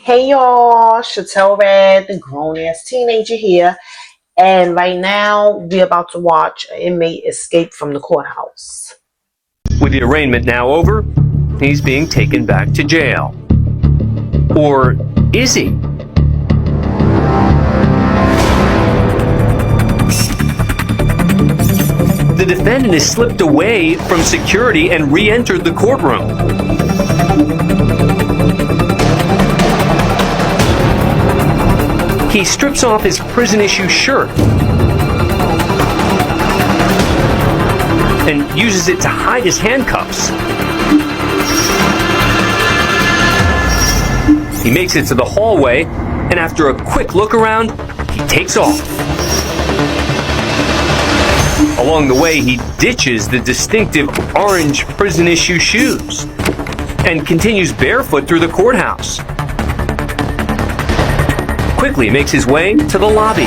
Hey y'all, Chantel Red, the grown ass teenager here, and right now we're about to watch an inmate escape from the courthouse. With the arraignment now over, he's being taken back to jail. Or is he? The defendant has slipped away from security and re-entered the courtroom. He strips off his prison-issue shirt and uses it to hide his handcuffs. He makes it to the hallway, and after a quick look around, he takes off. Along the way, he ditches the distinctive orange prison-issue shoes and continues barefoot through the courthouse. Quickly makes his way to the lobby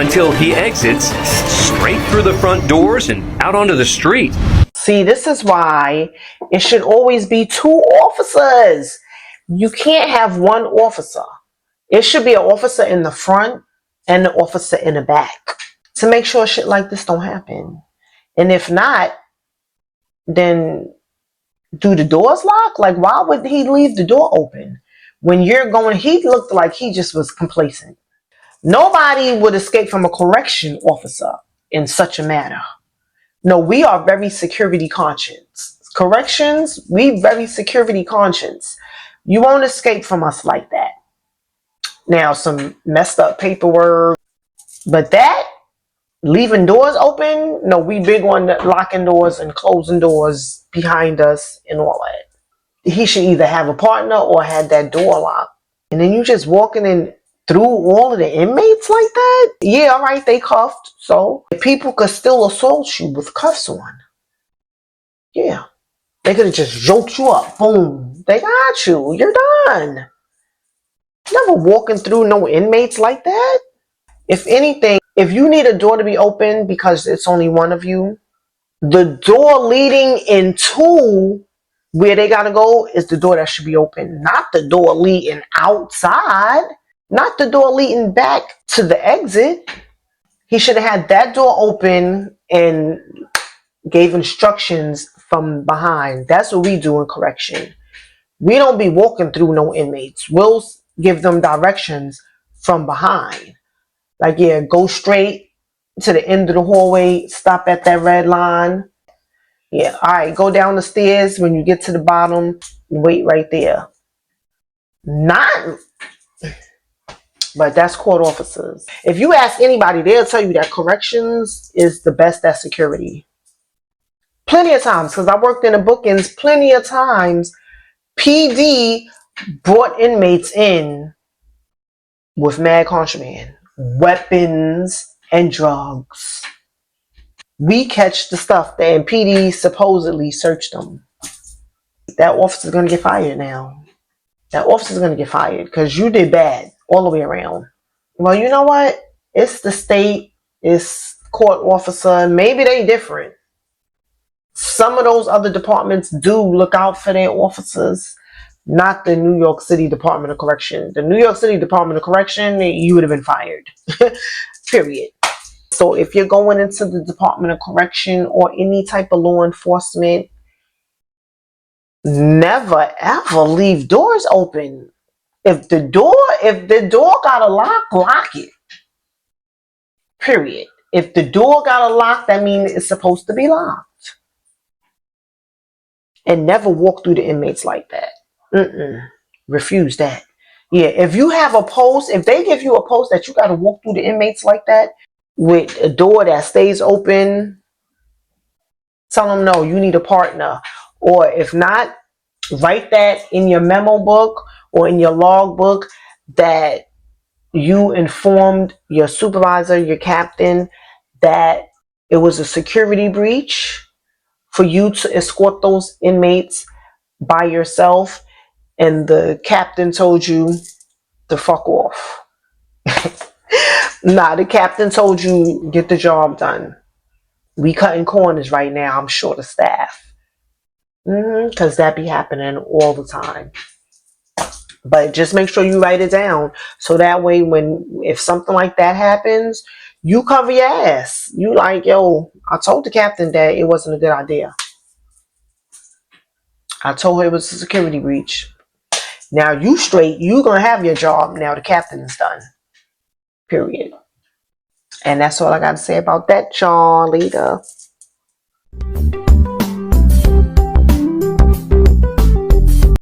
until he exits straight through the front doors and out onto the street. See, this is why it should always be two officers. You can't have one officer. It should be an officer in the front and an officer in the back to make sure shit like this don't happen. And if not, then do the doors lock? Like, why would he leave the door open? When you're going, he looked like he just was complacent. Nobody would escape from a correction officer in such a manner. No, we are very security conscious. Corrections, we very security conscious. You won't escape from us like that. Now, some messed up paperwork, but that, leaving doors open, no, we big on locking doors and closing doors behind us and all that. He should either have a partner or have that door locked. And then you just walking in through all of the inmates like that? Yeah, all right, they cuffed. So people could still assault you with cuffs on. Yeah. They could have just joked you up. Boom. They got you. You're done. Never walking through no inmates like that. If anything, if you need a door to be open because it's only one of you, the door leading into where they gotta go is the door that should be open, not the door leading outside, not the door leading back to the exit. He should have had that door open and gave instructions from behind. That's what we do in correction. We don't be walking through no inmates. We'll give them directions from behind. Like, yeah, go straight to the end of the hallway, stop at that red line. Yeah, all right, go down the stairs. When you get to the bottom, wait right there. Not, but that's court officers. If you ask anybody, they'll tell you that corrections is the best at security. Plenty of times, because I worked in the bookings, plenty of times, PD brought inmates in with mad contraband, weapons, and drugs. We catch the stuff and PD supposedly searched them. That officer's going to get fired now. That officer's going to get fired because you did bad all the way around. Well, you know what? It's the state, it's court officer. Maybe they different. Some of those other departments do look out for their officers, not the New York City Department of Correction. The New York City Department of Correction, you would have been fired. Period. So if you're going into the Department of Correction or any type of law enforcement, never ever leave doors open. If the door got a lock, lock it. Period. If the door got a lock, that means it's supposed to be locked. And never walk through the inmates like that. Refuse that. Yeah, if you have a post, if they give you a post that you got to walk through the inmates like that, with a door that stays open, tell them no, you need a partner. Or if not, write that in your memo book or in your log book that you informed your supervisor, your captain, that it was a security breach for you to escort those inmates by yourself, and the captain told you to fuck off. Nah, the captain told you get the job done. We cutting corners right now. I'm short of staff. Because that be happening all the time. But just make sure you write it down so that way if something like that happens, you cover your ass. You like, yo, I told the captain that it wasn't a good idea. I told her it was a security breach. Now you straight, you gonna have your job. Now the captain is done. Period. And that's all I got to say about that, y'all. Later.